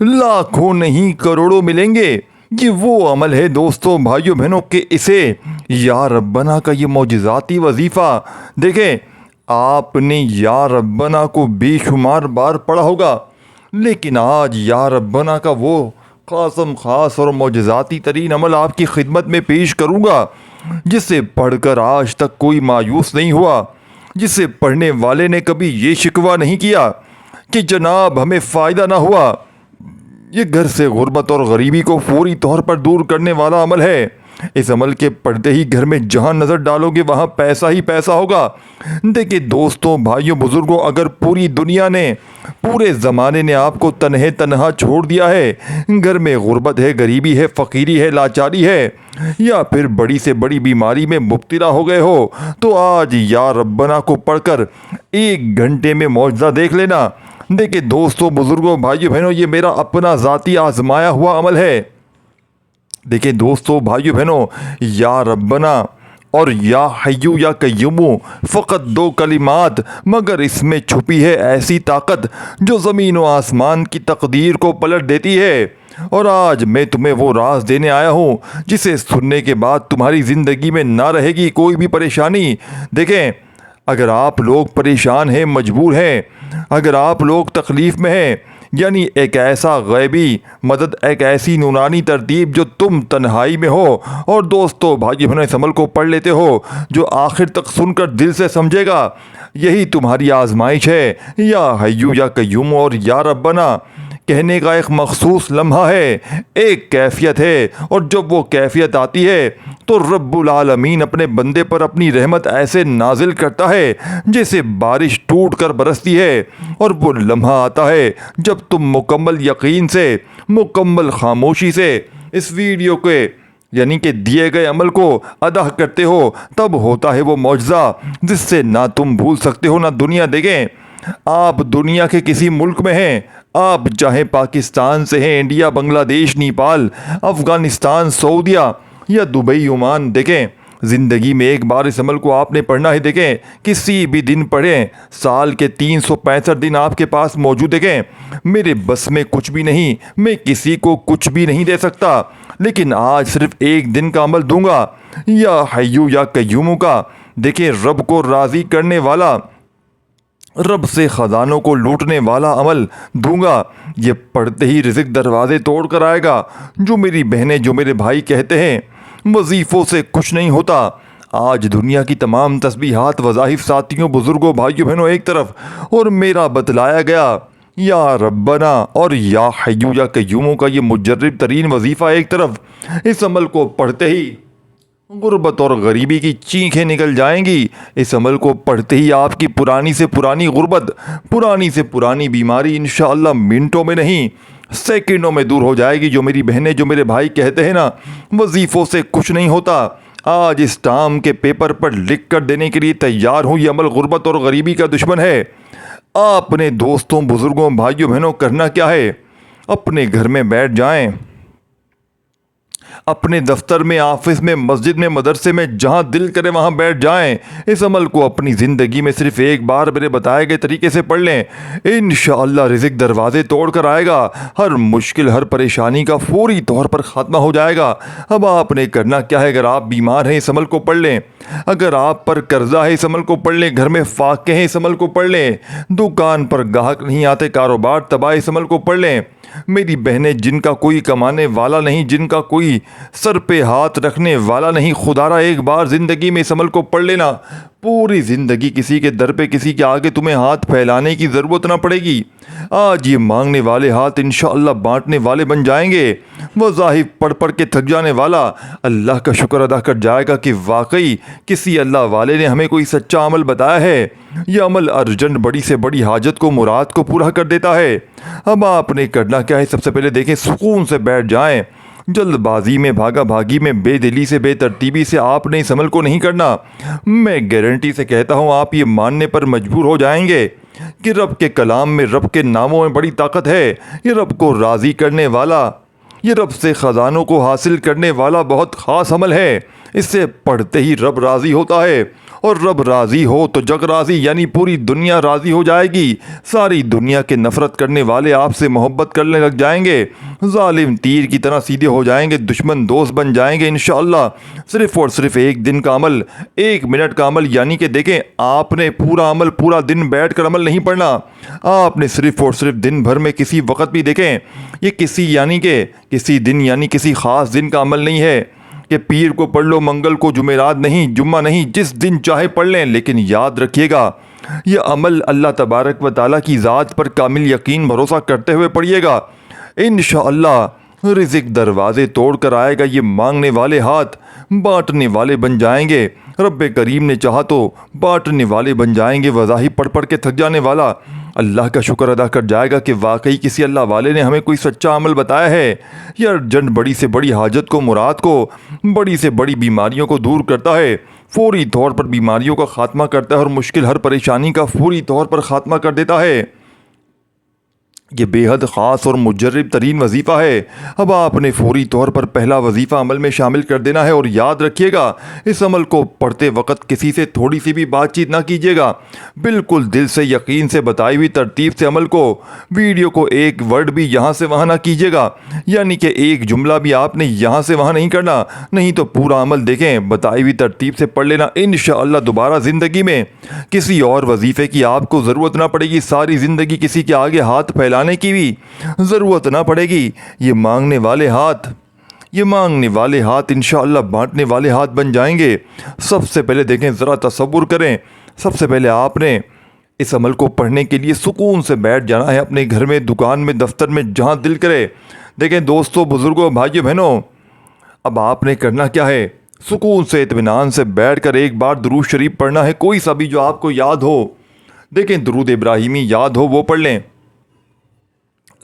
لاکھوں نہیں کروڑوں ملیں گے۔ یہ وہ عمل ہے دوستوں بھائیوں بہنوں کہ اسے یا ربنا کا یہ معجزاتی وظیفہ دیکھیں، آپ نے یا ربنا کو بے شمار بار پڑھا ہوگا، لیکن آج یا ربنا کا وہ خاص اور معجزاتی ترین عمل آپ کی خدمت میں پیش کروں گا، جسے پڑھ کر آج تک کوئی مایوس نہیں ہوا، جسے پڑھنے والے نے کبھی یہ شکوہ نہیں کیا کہ جناب ہمیں فائدہ نہ ہوا۔ یہ گھر سے غربت اور غریبی کو فوری طور پر دور کرنے والا عمل ہے۔ اس عمل کے پڑھتے ہی گھر میں جہاں نظر ڈالو گے وہاں پیسہ ہی پیسہ ہوگا۔ دیکھیں دوستوں بھائیوں بزرگوں، اگر پوری دنیا نے، پورے زمانے نے آپ کو تنہا چھوڑ دیا ہے، گھر میں غربت ہے، غریبی ہے، فقیری ہے، لاچاری ہے، یا پھر بڑی سے بڑی بیماری میں مبتلا ہو گئے ہو، تو آج یا ربنا کو پڑھ کر 1 گھنٹے میں معجزہ دیکھ لینا۔ دیکھیں دوستوں بزرگوں بھائیوں بہنوں، یہ میرا اپنا ذاتی آزمایا ہوا عمل ہے۔ دیکھیں دوستوں بھائیوں بہنوں، یا ربنا اور یا حیو یا قیوم فقط 2 کلمات، مگر اس میں چھپی ہے ایسی طاقت جو زمین و آسمان کی تقدیر کو پلٹ دیتی ہے۔ اور آج میں تمہیں وہ راز دینے آیا ہوں جسے سننے کے بعد تمہاری زندگی میں نہ رہے گی کوئی بھی پریشانی۔ دیکھیں، اگر آپ لوگ پریشان ہیں، مجبور ہیں، اگر آپ لوگ تکلیف میں ہیں، یعنی ایک ایسا غیبی مدد، ایک ایسی نورانی ترتیب جو تم تنہائی میں ہو اور دوستو بھائی بہنوں اس عمل کو پڑھ لیتے ہو، جو آخر تک سن کر دل سے سمجھے گا، یہی تمہاری آزمائش ہے۔ یا حیو یا قیوم اور یا ربنا کہنے کا ایک مخصوص لمحہ ہے، ایک کیفیت ہے، اور جب وہ کیفیت آتی ہے تو رب العالمین اپنے بندے پر اپنی رحمت ایسے نازل کرتا ہے جیسے بارش ٹوٹ کر برستی ہے۔ اور وہ لمحہ آتا ہے جب تم مکمل یقین سے، مکمل خاموشی سے اس ویڈیو کے یعنی کہ دیے گئے عمل کو ادا کرتے ہو، تب ہوتا ہے وہ معجزہ جس سے نہ تم بھول سکتے ہو نہ دنیا۔ دیکھیں، آپ دنیا کے کسی ملک میں ہیں، آپ چاہے پاکستان سے ہیں، انڈیا، بنگلہ دیش، نیپال، افغانستان، سعودیہ یا دبئی، عمان، دیکھیں زندگی میں ایک بار اس عمل کو آپ نے پڑھنا ہے۔ دیکھیں کسی بھی دن پڑھیں، سال کے 365 دن آپ کے پاس موجود۔ دیکھیں میرے بس میں کچھ بھی نہیں، میں کسی کو کچھ بھی نہیں دے سکتا، لیکن آج صرف 1 دن کا عمل دوں گا، یا حیو یا قیوم کا۔ دیکھیں رب کو راضی کرنے والا، رب سے خزانوں کو لوٹنے والا عمل دوں گا۔ یہ پڑھتے ہی رزق دروازے توڑ کر آئے گا۔ جو میری بہنیں، جو میرے بھائی کہتے ہیں وظیفوں سے کچھ نہیں ہوتا، آج دنیا کی تمام تسبیحات، وظائف ساتھیوں، بزرگوں، بھائیوں، بہنوں ایک طرف، اور میرا بتلایا گیا یا ربنا اور یا حیو یا قیوم کا یہ مجرب ترین وظیفہ ایک طرف، اس عمل کو پڑھتے ہی غربت اور غریبی کی چیخیں نکل جائیں گی۔ اس عمل کو پڑھتے ہی آپ کی پرانی سے پرانی غربت، پرانی سے پرانی بیماری انشاءاللہ منٹوں میں نہیں سیکنڈوں میں دور ہو جائے گی۔ جو میری بہنیں، جو میرے بھائی کہتے ہیں نا وظیفوں سے کچھ نہیں ہوتا، آج اس ٹام کے پیپر پر لکھ کر دینے کے لیے تیار ہوں۔ یہ عمل غربت اور غریبی کا دشمن ہے۔ آپ نے دوستوں بزرگوں بھائیوں بہنوں کرنا کیا ہے؟ اپنے گھر میں بیٹھ جائیں، اپنے دفتر میں، آفس میں، مسجد میں، مدرسے میں، جہاں دل کرے وہاں بیٹھ جائیں۔ اس عمل کو اپنی زندگی میں صرف ایک بار میرے بتائے گئے طریقے سے پڑھ لیں، انشاءاللہ رزق دروازے توڑ کر آئے گا، ہر مشکل، ہر پریشانی کا فوری طور پر خاتمہ ہو جائے گا۔ اب آپ نے کرنا کیا ہے؟ اگر آپ بیمار ہیں اس عمل کو پڑھ لیں، اگر آپ پر قرضہ ہے اس عمل کو پڑھ لیں، گھر میں فاقے ہیں اس عمل کو پڑھ لیں، دکان پر گاہک نہیں آتے، کاروبار تباہ، اس عمل کو پڑھ لیں۔ میری بہنیں جن کا کوئی کمانے والا نہیں، جن کا کوئی سر پہ ہاتھ رکھنے والا نہیں، خدا را ایک بار زندگی میں اس عمل کو پڑھ لینا، پوری زندگی کسی کے در پہ، کسی کے آگے تمہیں ہاتھ پھیلانے کی ضرورت نہ پڑے گی۔ آج یہ مانگنے والے ہاتھ انشاءاللہ بانٹنے والے بن جائیں گے۔ وظائف پڑھ پڑھ کے تھک جانے والا اللہ کا شکر ادا کر جائے گا کہ واقعی کسی اللہ والے نے ہمیں کوئی سچا عمل بتایا ہے۔ یہ عمل ارجنٹ بڑی سے بڑی حاجت کو، مراد کو پورا کر دیتا ہے۔ اب آپ نے کرنا کیا ہے؟ سب سے پہلے دیکھیں سکون سے بیٹھ جائیں، جلد بازی میں، بھاگا بھاگی میں، بے دلی سے، بے ترتیبی سے آپ نے اس عمل کو نہیں کرنا۔ میں گارنٹی سے کہتا ہوں آپ یہ ماننے پر مجبور ہو جائیں گے کہ رب کے کلام میں، رب کے ناموں میں بڑی طاقت ہے۔ یہ رب کو راضی کرنے والا، یہ رب سے خزانوں کو حاصل کرنے والا بہت خاص عمل ہے۔ اسے پڑھتے ہی رب راضی ہوتا ہے اور رب راضی ہو تو جگ راضی، یعنی پوری دنیا راضی ہو جائے گی۔ ساری دنیا کے نفرت کرنے والے آپ سے محبت کرنے لگ جائیں گے، ظالم تیر کی طرح سیدھے ہو جائیں گے، دشمن دوست بن جائیں گے انشاءاللہ۔ صرف اور صرف ایک دن کا عمل، ایک منٹ کا عمل، یعنی کہ دیکھیں آپ نے پورا عمل پورا دن بیٹھ کر عمل نہیں پڑھنا، آپ نے صرف اور صرف دن بھر میں کسی وقت بھی دیکھیں، یہ کسی دن یعنی کسی خاص دن کا عمل نہیں ہے کہ پیر کو پڑھ لو، منگل کو، جمعرات نہیں، جمعہ نہیں، جس دن چاہے پڑھ لیں، لیکن یاد رکھیے گا یہ عمل اللہ تبارک و تعالیٰ کی ذات پر کامل یقین بھروسہ کرتے ہوئے پڑھیے گا۔ انشاءاللہ رزق دروازے توڑ کر آئے گا، یہ مانگنے والے ہاتھ بانٹنے والے بن جائیں گے۔ رب کریم نے چاہا تو بانٹنے والے بن جائیں گے، وظاہر پڑھ پڑھ کے تھک جانے والا اللہ کا شکر ادا کر جائے گا کہ واقعی کسی اللہ والے نے ہمیں کوئی سچا عمل بتایا ہے۔ یہ ارجنٹ بڑی سے بڑی حاجت کو، مراد کو، بڑی سے بڑی بیماریوں کو دور کرتا ہے، فوری طور پر بیماریوں کا خاتمہ کرتا ہے اور مشکل ہر پریشانی کا فوری طور پر خاتمہ کر دیتا ہے۔ یہ بے حد خاص اور مجرب ترین وظیفہ ہے۔ اب آپ نے فوری طور پر پہلا وظیفہ عمل میں شامل کر دینا ہے، اور یاد رکھیے گا اس عمل کو پڑھتے وقت کسی سے تھوڑی سی بھی بات چیت نہ کیجیے گا، بالکل دل سے یقین سے بتائی ہوئی ترتیب سے عمل کو، ویڈیو کو ایک ورڈ بھی یہاں سے وہاں نہ کیجیے گا، یعنی کہ ایک جملہ بھی آپ نے یہاں سے وہاں نہیں کرنا، نہیں تو پورا عمل دیکھیں بتائی ہوئی ترتیب سے پڑھ لینا۔ انشاءاللہ دوبارہ زندگی میں کسی اور وظیفے کی آپ کو ضرورت نہ پڑے گی، ساری زندگی کسی کے آگے ہاتھ پھیلانے کی بھی ضرورت نہ پڑے گی۔ یہ مانگنے والے ہاتھ انشاءاللہ بانٹنے والے ہاتھ بن جائیں گے۔ سب سے پہلے دیکھیں، ذرا تصور کریں، سب سے پہلے آپ نے اس عمل کو پڑھنے کے لیے سکون سے بیٹھ جانا ہے، اپنے گھر میں، دکان میں، دفتر میں، جہاں دل کرے۔ دیکھیں دوستو، بزرگوں، بھائیو، بہنوں، اب آپ نے کرنا کیا ہے، سکون سے اطمینان سے بیٹھ کر ایک بار درود شریف پڑھنا ہے، کوئی سا بھی جو آپ کو یاد ہو۔ دیکھیں درود ابراہیمی یاد ہو وہ پڑھ لیں،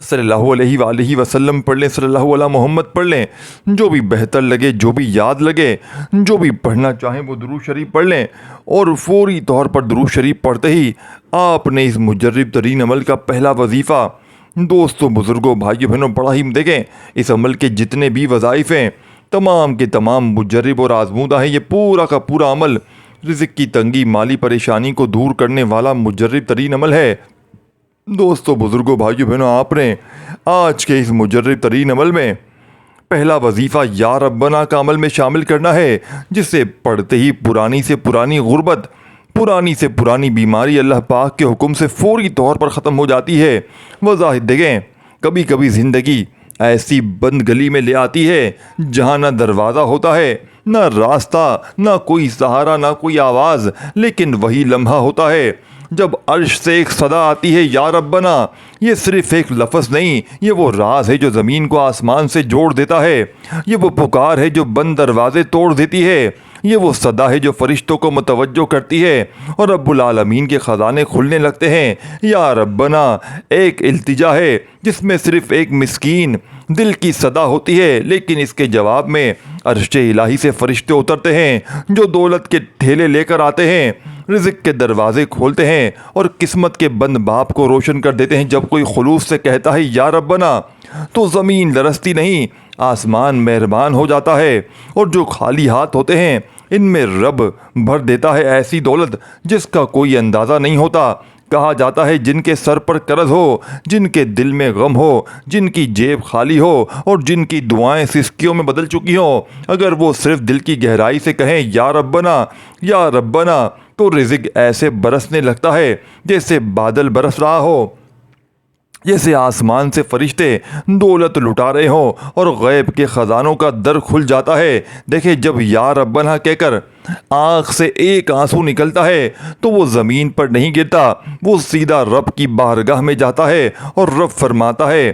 صلی اللہ علیہ وآلہ وسلم پڑھ لیں، صلی اللہ علیہ محمد پڑھ لیں، جو بھی بہتر لگے، جو بھی یاد لگے، جو بھی پڑھنا چاہیں وہ درود شریف پڑھ لیں۔ اور فوری طور پر درود شریف پڑھتے ہی آپ نے اس مجرب ترین عمل کا پہلا وظیفہ، دوستوں، بزرگوں، بھائیوں، بہنوں، بڑا ہی دیکھیں اس عمل کے جتنے بھی وظائف ہیں تمام کے تمام مجرب اور آزمودہ ہیں۔ یہ پورا کا پورا عمل رزق کی تنگی، مالی پریشانی کو دور کرنے والا مجرب ترین عمل ہے۔ دوستو، بزرگوں، بھائیو، بہنوں، آپ نے آج کے اس مجرب ترین عمل میں پہلا وظیفہ یا ربنا کا عمل میں شامل کرنا ہے، جسے پڑھتے ہی پرانی سے پرانی غربت، پرانی سے پرانی بیماری اللہ پاک کے حکم سے فوری طور پر ختم ہو جاتی ہے۔ وضاحت دیکھیں، کبھی کبھی زندگی ایسی بند گلی میں لے آتی ہے جہاں نہ دروازہ ہوتا ہے، نہ راستہ، نہ کوئی سہارا، نہ کوئی آواز، لیکن وہی لمحہ ہوتا ہے جب عرش سے ایک صدا آتی ہے، یا ربنا۔ یہ صرف ایک لفظ نہیں، یہ وہ راز ہے جو زمین کو آسمان سے جوڑ دیتا ہے، یہ وہ پکار ہے جو بند دروازے توڑ دیتی ہے، یہ وہ صدا ہے جو فرشتوں کو متوجہ کرتی ہے اور رب العالمین کے خزانے کھلنے لگتے ہیں۔ یا ربنا ایک التجا ہے جس میں صرف ایک مسکین دل کی صدا ہوتی ہے، لیکن اس کے جواب میں عرش الہی سے فرشتے اترتے ہیں جو دولت کے ٹھیلے لے کر آتے ہیں، رزق کے دروازے کھولتے ہیں اور قسمت کے بند باب کو روشن کر دیتے ہیں۔ جب کوئی خلوص سے کہتا ہے یا ربنا تو زمین لرزتی نہیں، آسمان مہربان ہو جاتا ہے، اور جو خالی ہاتھ ہوتے ہیں ان میں رب بھر دیتا ہے ایسی دولت جس کا کوئی اندازہ نہیں ہوتا۔ کہا جاتا ہے جن کے سر پر قرض ہو، جن کے دل میں غم ہو، جن کی جیب خالی ہو اور جن کی دعائیں سسکیوں میں بدل چکی ہوں، اگر وہ صرف دل کی گہرائی سے کہیں یا ربنا، یا ربنا، تو رزق ایسے برسنے لگتا ہے جیسے بادل برس رہا ہو، جیسے آسمان سے فرشتے دولت لٹا رہے ہوں اور غیب کے خزانوں کا در کھل جاتا ہے۔ دیکھیں جب یا ربنا کہہ کر آنکھ سے ایک آنسو نکلتا ہے تو وہ زمین پر نہیں گرتا، وہ سیدھا رب کی بارگاہ میں جاتا ہے اور رب فرماتا ہے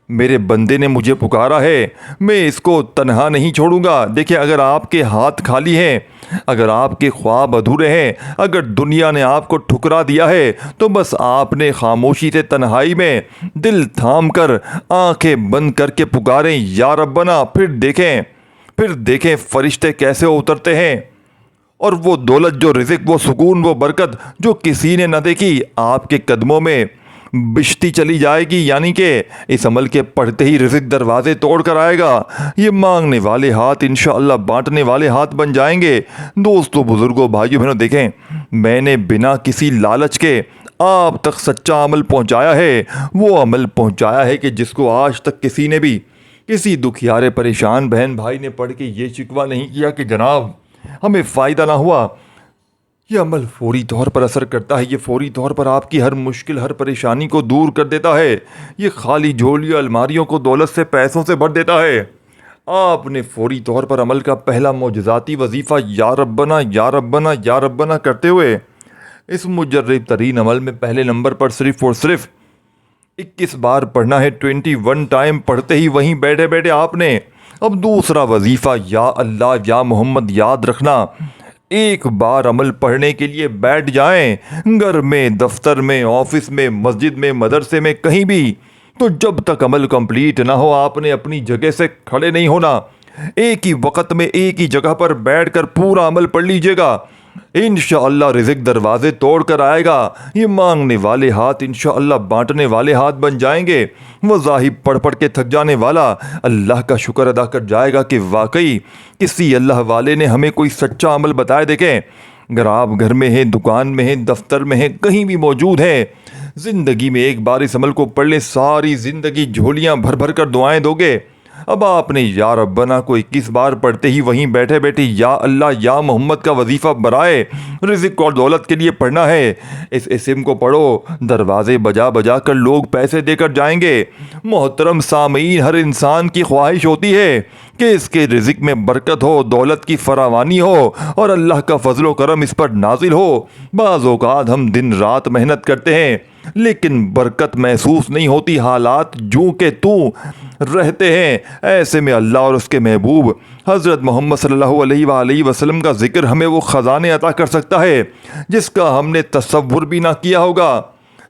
میرے بندے نے مجھے پکارا ہے، میں اس کو تنہا نہیں چھوڑوں گا۔ دیکھیں اگر آپ کے ہاتھ خالی ہیں، اگر آپ کے خواب ادھورے ہیں، اگر دنیا نے آپ کو ٹھکرا دیا ہے تو بس آپ نے خاموشی سے تنہائی میں دل تھام کر آنکھیں بند کر کے پکاریں یا ربنا، پھر دیکھیں فرشتے کیسے اترتے ہیں، اور وہ دولت، جو رزق، وہ سکون، وہ برکت جو کسی نے نہ دیکھی آپ کے قدموں میں بشتی چلی جائے گی، یعنی کہ اس عمل کے پڑھتے ہی رزق دروازے توڑ کر آئے گا۔ یہ مانگنے والے ہاتھ انشاءاللہ بانٹنے والے ہاتھ بن جائیں گے۔ دوستو، بزرگوں، بھائیوں بہنوں، دیکھیں، میں نے بنا کسی لالچ کے آپ تک سچا عمل پہنچایا ہے۔ وہ عمل پہنچایا ہے کہ جس کو آج تک کسی نے بھی، کسی دکھیارے پریشان بہن بھائی نے پڑھ کے یہ شکوہ نہیں کیا کہ جناب ہمیں فائدہ نہ ہوا۔ یہ عمل فوری طور پر اثر کرتا ہے، یہ فوری طور پر آپ کی ہر مشکل، ہر پریشانی کو دور کر دیتا ہے۔ یہ خالی جھولیوں، الماریوں کو دولت سے، پیسوں سے بھر دیتا ہے۔ آپ نے فوری طور پر عمل کا پہلا معجزاتی وظیفہ یا ربنا یا ربنا یا ربنا کرتے ہوئے اس مجرب ترین عمل میں پہلے نمبر پر صرف اور صرف 21 بار پڑھنا ہے۔ 21 ٹائم پڑھتے ہی وہیں بیٹھے بیٹھے آپ نے اب دوسرا وظیفہ یا اللہ یا محمد یاد رکھنا۔ ایک بار عمل پڑھنے کے لیے بیٹھ جائیں، گھر میں، دفتر میں، آفس میں، مسجد میں، مدرسے میں، کہیں بھی، تو جب تک عمل کمپلیٹ نہ ہو آپ نے اپنی جگہ سے کھڑے نہیں ہونا۔ ایک ہی وقت میں ایک ہی جگہ پر بیٹھ کر پورا عمل پڑھ لیجئے گا۔ انشاءاللہ رزق دروازے توڑ کر آئے گا۔ یہ مانگنے والے ہاتھ انشاءاللہ بانٹنے والے ہاتھ بن جائیں گے۔ وظائف پڑھ پڑھ کے تھک جانے والا اللہ کا شکر ادا کر جائے گا کہ واقعی کسی اللہ والے نے ہمیں کوئی سچا عمل بتایا۔ دیکھیں، اگر آپ گھر میں ہیں، دکان میں ہیں، دفتر میں ہیں، کہیں بھی موجود ہیں، زندگی میں ایک بار اس عمل کو پڑھ لیں، ساری زندگی جھولیاں بھر بھر کر دعائیں دو گے۔ اب آپ نے یا ربنا کو 21 بار پڑھتے ہی وہیں بیٹھے بیٹھے یا اللہ یا محمد کا وظیفہ برائے رزق اور دولت کے لیے پڑھنا ہے۔ اس اسم کو پڑھو، دروازے بجا بجا کر لوگ پیسے دے کر جائیں گے۔ محترم سامعین، ہر انسان کی خواہش ہوتی ہے کہ اس کے رزق میں برکت ہو، دولت کی فراوانی ہو اور اللہ کا فضل و کرم اس پر نازل ہو۔ بعض اوقات ہم دن رات محنت کرتے ہیں لیکن برکت محسوس نہیں ہوتی، حالات جوں کہ توں رہتے ہیں۔ ایسے میں اللہ اور اس کے محبوب حضرت محمد صلی اللہ علیہ وآلہ وسلم کا ذکر ہمیں وہ خزانے عطا کر سکتا ہے جس کا ہم نے تصور بھی نہ کیا ہوگا۔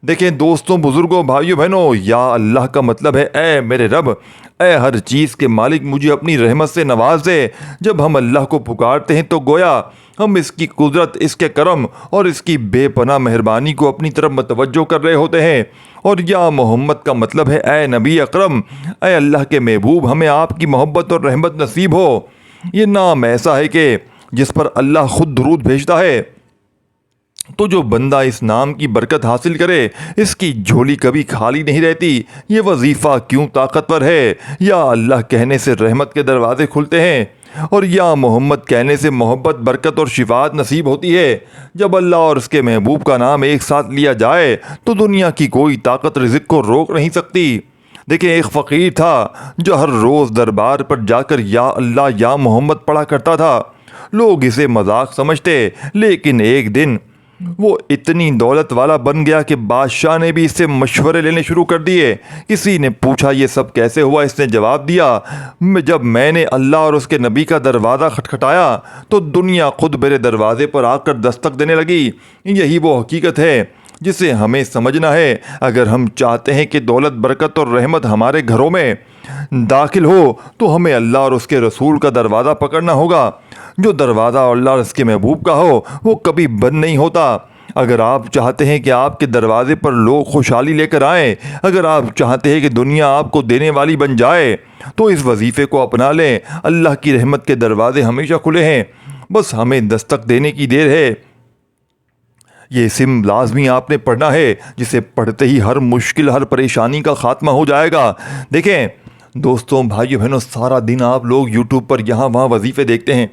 دیکھیں دوستوں، بزرگوں، بھائیوں بہنوں، یا اللہ کا مطلب ہے اے میرے رب، اے ہر چیز کے مالک، مجھے اپنی رحمت سے نواز دے۔ جب ہم اللہ کو پکارتے ہیں تو گویا ہم اس کی قدرت، اس کے کرم اور اس کی بے پناہ مہربانی کو اپنی طرف متوجہ کر رہے ہوتے ہیں۔ اور یا محمد کا مطلب ہے اے نبی اکرم، اے اللہ کے محبوب، ہمیں آپ کی محبت اور رحمت نصیب ہو۔ یہ نام ایسا ہے کہ جس پر اللہ خود درود بھیجتا ہے، تو جو بندہ اس نام کی برکت حاصل کرے اس کی جھولی کبھی خالی نہیں رہتی۔ یہ وظیفہ کیوں طاقتور ہے؟ یا اللہ کہنے سے رحمت کے دروازے کھلتے ہیں اور یا محمد کہنے سے محبت، برکت اور شفاعت نصیب ہوتی ہے۔ جب اللہ اور اس کے محبوب کا نام ایک ساتھ لیا جائے تو دنیا کی کوئی طاقت رزق کو روک نہیں سکتی۔ دیکھیں، ایک فقیر تھا جو ہر روز دربار پر جا کر یا اللہ یا محمد پڑھا کرتا تھا۔ لوگ اسے مذاق سمجھتے، لیکن ایک دن وہ اتنی دولت والا بن گیا کہ بادشاہ نے بھی اس سے مشورے لینے شروع کر دیے۔ کسی نے پوچھا یہ سب کیسے ہوا؟ اس نے جواب دیا، جب میں نے اللہ اور اس کے نبی کا دروازہ کھٹکھٹایا تو دنیا خود میرے دروازے پر آ کر دستک دینے لگی۔ یہی وہ حقیقت ہے جسے ہمیں سمجھنا ہے۔ اگر ہم چاہتے ہیں کہ دولت، برکت اور رحمت ہمارے گھروں میں داخل ہو تو ہمیں اللہ اور اس کے رسول کا دروازہ پکڑنا ہوگا۔ جو دروازہ اللہ اور اس کے محبوب کا ہو وہ کبھی بند نہیں ہوتا۔ اگر آپ چاہتے ہیں کہ آپ کے دروازے پر لوگ خوشحالی لے کر آئیں، اگر آپ چاہتے ہیں کہ دنیا آپ کو دینے والی بن جائے، تو اس وظیفے کو اپنا لیں۔ اللہ کی رحمت کے دروازے ہمیشہ کھلے ہیں، بس ہمیں دستک دینے کی دیر ہے۔ یہ اسم لازمی آپ نے پڑھنا ہے، جسے پڑھتے ہی ہر مشکل، ہر پریشانی کا خاتمہ ہو جائے گا۔ دیکھیں دوستوں، بھائیوں بہنوں، سارا دن آپ لوگ یوٹیوب پر یہاں وہاں وظیفے دیکھتے ہیں،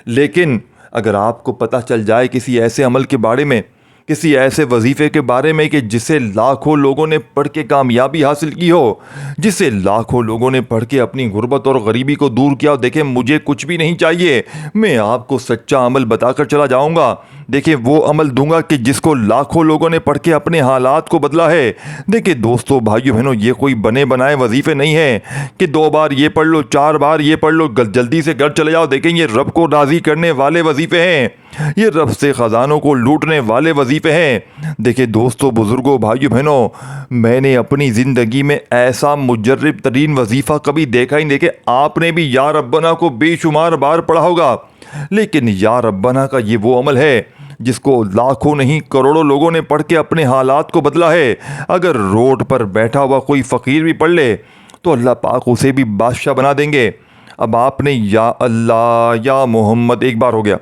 لیکن اگر آپ کو پتہ چل جائے کسی ایسے عمل کے بارے میں، کسی ایسے وظیفے کے بارے میں کہ جسے لاکھوں لوگوں نے پڑھ کے کامیابی حاصل کی ہو، جسے لاکھوں لوگوں نے پڑھ کے اپنی غربت اور غریبی کو دور کیا ہو، دیکھیں مجھے کچھ بھی نہیں چاہیے، میں آپ کو سچا عمل بتا کر چلا جاؤں گا۔ دیکھیں وہ عمل دوں گا کہ جس کو لاکھوں لوگوں نے پڑھ کے اپنے حالات کو بدلا ہے۔ دیکھیں دوستوں، بھائیوں بہنوں، یہ کوئی بنے بنائے وظیفے نہیں ہیں کہ 2 بار یہ پڑھ لو، 4 بار یہ پڑھ لو، جلدی سے گھر چلے جاؤ۔ دیکھیں یہ رب کو راضی کرنے والے وظیفے ہیں، یہ رب سے خزانوں کو لوٹنے والے وظیفے ہیں۔ دیکھیں دوستوں، بزرگوں، بھائیوں بہنوں، میں نے اپنی زندگی میں ایسا مجرب ترین وظیفہ کبھی دیکھا ہی نہیں۔ دیکھیں آپ نے بھی یا ربنا کو بے شمار بار پڑھا ہوگا، لیکن یا ربنا کا یہ وہ عمل ہے جس کو لاکھوں نہیں کروڑوں لوگوں نے پڑھ کے اپنے حالات کو بدلا ہے۔ اگر روڈ پر بیٹھا ہوا کوئی فقیر بھی پڑھ لے تو اللہ پاک اسے بھی بادشاہ بنا دیں گے۔ اب آپ نے یا اللہ یا محمد ایک بار ہو گیا،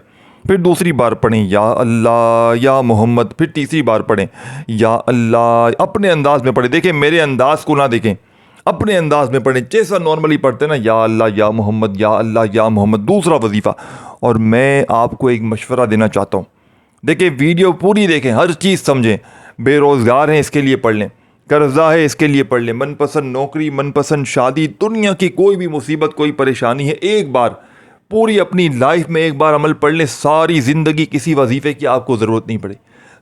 پھر دوسری بار پڑھیں یا اللہ یا محمد، پھر تیسری بار پڑھیں یا اللہ، اپنے انداز میں پڑھیں۔ دیکھیں میرے انداز کو نہ دیکھیں، اپنے انداز میں پڑھیں جیسا نارملی پڑھتے ہیں نا، یا اللہ یا محمد یا اللہ یا محمد۔ دوسرا وظیفہ، اور میں آپ کو ایک مشورہ دینا چاہتا ہوں، دیکھیں ویڈیو پوری دیکھیں، ہر چیز سمجھیں۔ بے روزگار ہیں اس کے لیے پڑھ لیں، قرضہ ہے اس کے لیے پڑھ لیں، من پسند نوکری، من پسند شادی، دنیا کی کوئی بھی مصیبت کوئی پریشانی ہے، ایک بار پوری اپنی لائف میں ایک بار عمل پڑھ لیں، ساری زندگی کسی وظیفے کی آپ کو ضرورت نہیں پڑے،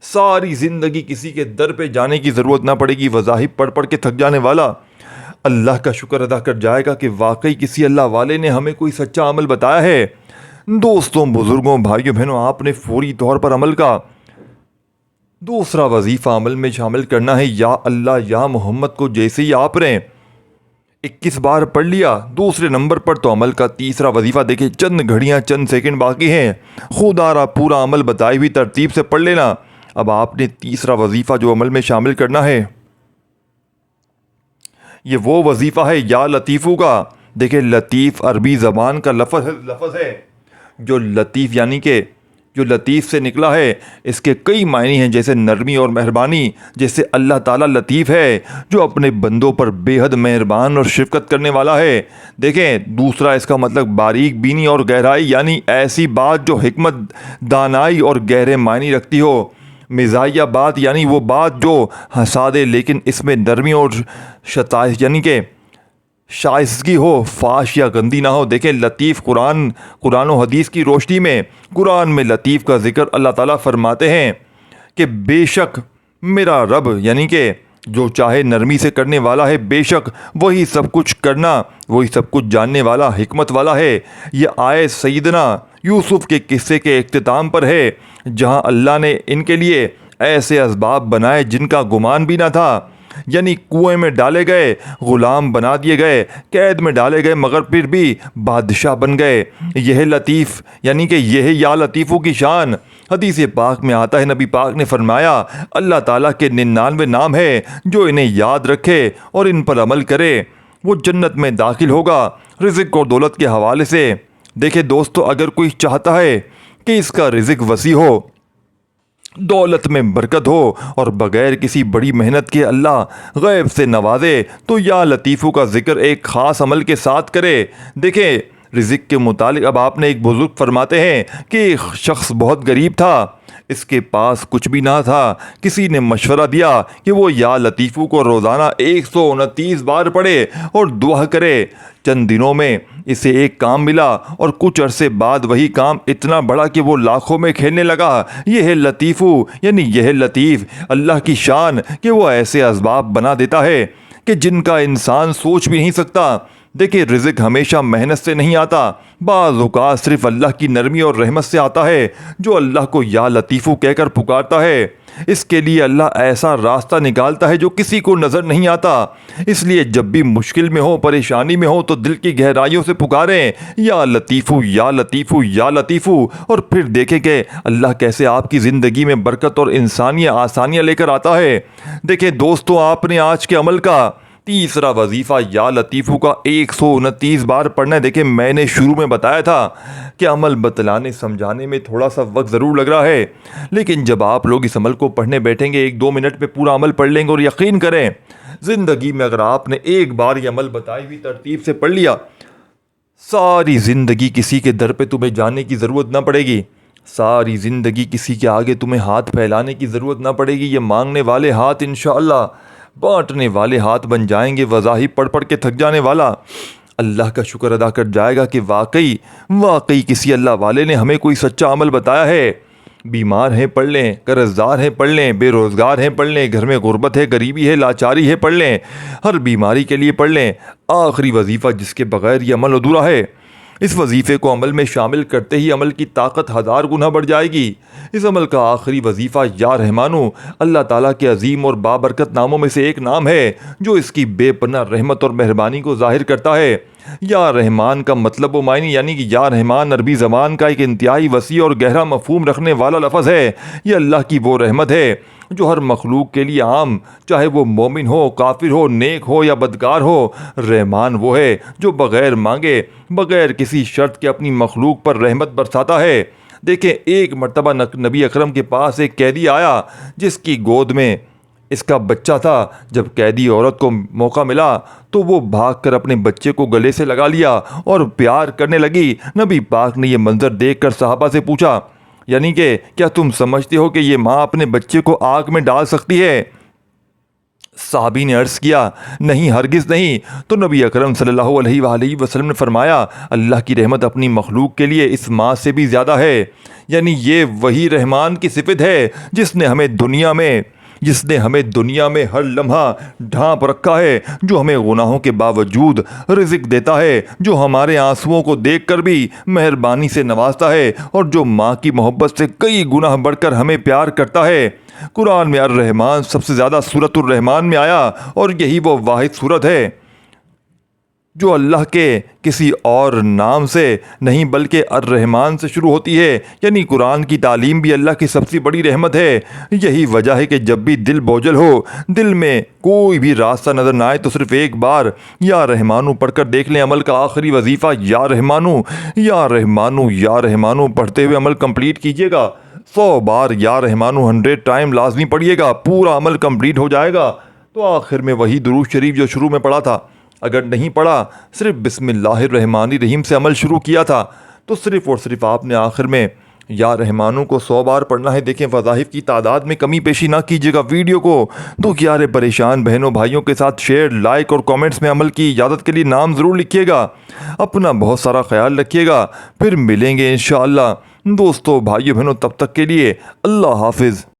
ساری زندگی کسی کے در پہ جانے کی ضرورت نہ پڑے گی۔ وظائف پڑھ پڑھ کے تھک جانے والا اللہ کا شکر ادا کر جائے گا کہ واقعی کسی اللہ والے نے ہمیں کوئی سچا عمل بتایا ہے۔ دوستوں، بزرگوں، بھائیوں، بہنوں، آپ نے فوری طور پر عمل کا دوسرا وظیفہ عمل میں شامل کرنا ہے۔ یا اللہ یا محمد کو جیسے ہی آپ نے 21 بار پڑھ لیا، دوسرے نمبر پر تو عمل کا تیسرا وظیفہ دیکھیں، چند گھڑیاں چند سیکنڈ باقی ہیں، خدا را پورا عمل بتائی ہوئی ترتیب سے پڑھ لینا۔ اب آپ نے تیسرا وظیفہ جو عمل میں شامل کرنا ہے، یہ وہ وظیفہ ہے یا لطیفو کا۔ دیکھیں لطیف عربی زبان کا لفظ ہے، جو لطیف یعنی کہ جو لطیف سے نکلا ہے، اس کے کئی معنی ہیں، جیسے نرمی اور مہربانی۔ جیسے اللہ تعالیٰ لطیف ہے جو اپنے بندوں پر بے حد مہربان اور شفقت کرنے والا ہے۔ دیکھیں دوسرا اس کا مطلب باریک بینی اور گہرائی، یعنی ایسی بات جو حکمت، دانائی اور گہرے معنی رکھتی ہو۔ مزاحیہ بات یعنی وہ بات جو ہنسا دے لیکن اس میں نرمی اور شتائش یعنی کہ شائستگی ہو، فاش یا گندی نہ ہو۔ دیکھیں لطیف قرآن و حدیث کی روشنی میں قرآن میں لطیف کا ذکر اللہ تعالیٰ فرماتے ہیں کہ بے شک میرا رب، یعنی کہ جو چاہے نرمی سے کرنے والا ہے، بے شک وہی سب کچھ کرنا، وہی سب کچھ جاننے والا، حکمت والا ہے۔ یہ آیت سیدنا یوسف کے قصے کے اختتام پر ہے، جہاں اللہ نے ان کے لیے ایسے اسباب بنائے جن کا گمان بھی نہ تھا، یعنی کنویں میں ڈالے گئے، غلام بنا دیے گئے، قید میں ڈالے گئے، مگر پھر بھی بادشاہ بن گئے۔ یہ لطیف یعنی کہ یہ یا لطیفوں کی شان۔ حدیث پاک میں آتا ہے، نبی پاک نے فرمایا اللہ تعالیٰ کے 99 نام ہے، جو انہیں یاد رکھے اور ان پر عمل کرے وہ جنت میں داخل ہوگا، رزق اور دولت کے حوالے سے۔ دیکھیں دوستو، اگر کوئی چاہتا ہے کہ اس کا رزق وسیع ہو، دولت میں برکت ہو اور بغیر کسی بڑی محنت کے اللہ غیب سے نوازے، تو یا لطیفو کا ذکر ایک خاص عمل کے ساتھ کرے۔ دیکھیں رزق کے متعلق اب آپ نے ایک بزرگ فرماتے ہیں کہ ایک شخص بہت غریب تھا، اس کے پاس کچھ بھی نہ تھا۔ کسی نے مشورہ دیا کہ وہ یا لطیفو کو روزانہ 129 بار پڑھے اور دعا کرے۔ چند دنوں میں اسے ایک کام ملا اور کچھ عرصے بعد وہی کام اتنا بڑا کہ وہ لاکھوں میں کھیلنے لگا۔ یہ ہے لطیفو، یعنی یہ ہے لطیف، اللہ کی شان کہ وہ ایسے اسباب بنا دیتا ہے کہ جن کا انسان سوچ بھی نہیں سکتا۔ دیکھیں رزق ہمیشہ محنت سے نہیں آتا، بعض اوقات صرف اللہ کی نرمی اور رحمت سے آتا ہے۔ جو اللہ کو یا لطیفو کہہ کر پکارتا ہے، اس کے لیے اللہ ایسا راستہ نکالتا ہے جو کسی کو نظر نہیں آتا۔ اس لیے جب بھی مشکل میں ہو، پریشانی میں ہو، تو دل کی گہرائیوں سے پکاریں یا لطیفو یا لطیفو یا لطیفو، اور پھر دیکھیں کہ اللہ کیسے آپ کی زندگی میں برکت اور انسانیہ آسانیاں لے کر آتا ہے۔ دیکھیں دوستو، آپ نے آج کے عمل کا تیسرا وظیفہ یا لطیفو کا 129 بار پڑھنا ہے۔ دیکھیں میں نے شروع میں بتایا تھا کہ عمل بتلانے سمجھانے میں تھوڑا سا وقت ضرور لگ رہا ہے، لیکن جب آپ لوگ اس عمل کو پڑھنے بیٹھیں گے، 1-2 منٹ میں پورا عمل پڑھ لیں گے، اور یقین کریں زندگی میں اگر آپ نے ایک بار یہ عمل بتائی ہوئی ترتیب سے پڑھ لیا، ساری زندگی کسی کے در پہ تمہیں جانے کی ضرورت نہ پڑے گی، ساری زندگی کسی کے آگے تمہیں ہاتھ پھیلانے کی ضرورت نہ پڑے گی۔ یہ مانگنے والے ہاتھ انشاءاللہ بانٹنے والے ہاتھ بن جائیں گے۔ وظائف پڑھ پڑھ کے تھک جانے والا اللہ کا شکر ادا کر جائے گا کہ واقعی کسی اللہ والے نے ہمیں کوئی سچا عمل بتایا ہے۔ بیمار ہیں پڑھ لیں، قرض دار ہیں پڑھ لیں، بے روزگار ہیں پڑھ لیں، گھر میں غربت ہے، غریبی ہے، لاچاری ہے پڑھ لیں، ہر بیماری کے لیے پڑھ لیں۔ آخری وظیفہ جس کے بغیر یہ عمل ادھورا ہے، اس وظیفے کو عمل میں شامل کرتے ہی عمل کی طاقت 1000 گنا بڑھ جائے گی۔ اس عمل کا آخری وظیفہ یا رحمانو اللہ تعالیٰ کے عظیم اور بابرکت ناموں میں سے ایک نام ہے، جو اس کی بے پناہ رحمت اور مہربانی کو ظاہر کرتا ہے۔ یا رحمان کا مطلب و معنی یعنی کہ یا رحمان عربی زبان کا ایک انتہائی وسیع اور گہرا مفہوم رکھنے والا لفظ ہے۔ یہ اللہ کی وہ رحمت ہے جو ہر مخلوق کے لیے عام، چاہے وہ مومن ہو، کافر ہو، نیک ہو یا بدکار ہو۔ رحمان وہ ہے جو بغیر مانگے، بغیر کسی شرط کے اپنی مخلوق پر رحمت برساتا ہے۔ دیکھیں، ایک مرتبہ نبی اکرم کے پاس ایک قیدی آیا جس کی گود میں اس کا بچہ تھا۔ جب قیدی عورت کو موقع ملا تو وہ بھاگ کر اپنے بچے کو گلے سے لگا لیا اور پیار کرنے لگی۔ نبی پاک نے یہ منظر دیکھ کر صحابہ سے پوچھا، یعنی کہ کیا تم سمجھتے ہو کہ یہ ماں اپنے بچے کو آگ میں ڈال سکتی ہے؟ صحابی نے عرض کیا، نہیں، ہرگز نہیں۔ تو نبی اکرم صلی اللہ علیہ وآلہ وسلم نے فرمایا، اللہ کی رحمت اپنی مخلوق کے لیے اس ماں سے بھی زیادہ ہے۔ یعنی یہ وہی رحمان کی صفت ہے جس نے ہمیں دنیا میں ہر لمحہ ڈھانپ رکھا ہے، جو ہمیں گناہوں کے باوجود رزق دیتا ہے، جو ہمارے آنسوؤں کو دیکھ کر بھی مہربانی سے نوازتا ہے، اور جو ماں کی محبت سے کئی گنا بڑھ کر ہمیں پیار کرتا ہے۔ قرآن میں الرحمن سب سے زیادہ سورۃ الرحمن میں آیا، اور یہی وہ واحد سورت ہے جو اللہ کے کسی اور نام سے نہیں بلکہ الرحمن سے شروع ہوتی ہے۔ یعنی قرآن کی تعلیم بھی اللہ کی سب سے بڑی رحمت ہے۔ یہی وجہ ہے کہ جب بھی دل بوجھل ہو، دل میں کوئی بھی راستہ نظر نہ آئے، تو صرف ایک بار یا رحمانو پڑھ کر دیکھ لیں۔ عمل کا آخری وظیفہ یا رحمانو یا رحمانو یا رحمانو پڑھتے ہوئے عمل کمپلیٹ کیجیے گا۔ 100 بار یا رحمانو 100 ٹائم لازمی پڑھیے گا، پورا عمل کمپلیٹ ہو جائے گا۔ تو آخر میں وہی درود شریف جو شروع میں پڑھا تھا، اگر نہیں پڑھا، صرف بسم اللہ الرحمن الرحیم سے عمل شروع کیا تھا، تو صرف اور صرف آپ نے آخر میں یا رحمانو کو 100 بار پڑھنا ہے۔ دیکھیں، وظائف کی تعداد میں کمی پیشی نہ کیجیے گا۔ ویڈیو کو دو پیارے پریشان بہنوں بھائیوں کے ساتھ شیئر، لائک اور کامنٹس میں عمل کی اجازت کے لیے نام ضرور لکھیے گا۔ اپنا بہت سارا خیال رکھیے گا، پھر ملیں گے انشاءاللہ۔ دوستو، بھائیو بہنوں، تب تک کے لیے اللہ حافظ۔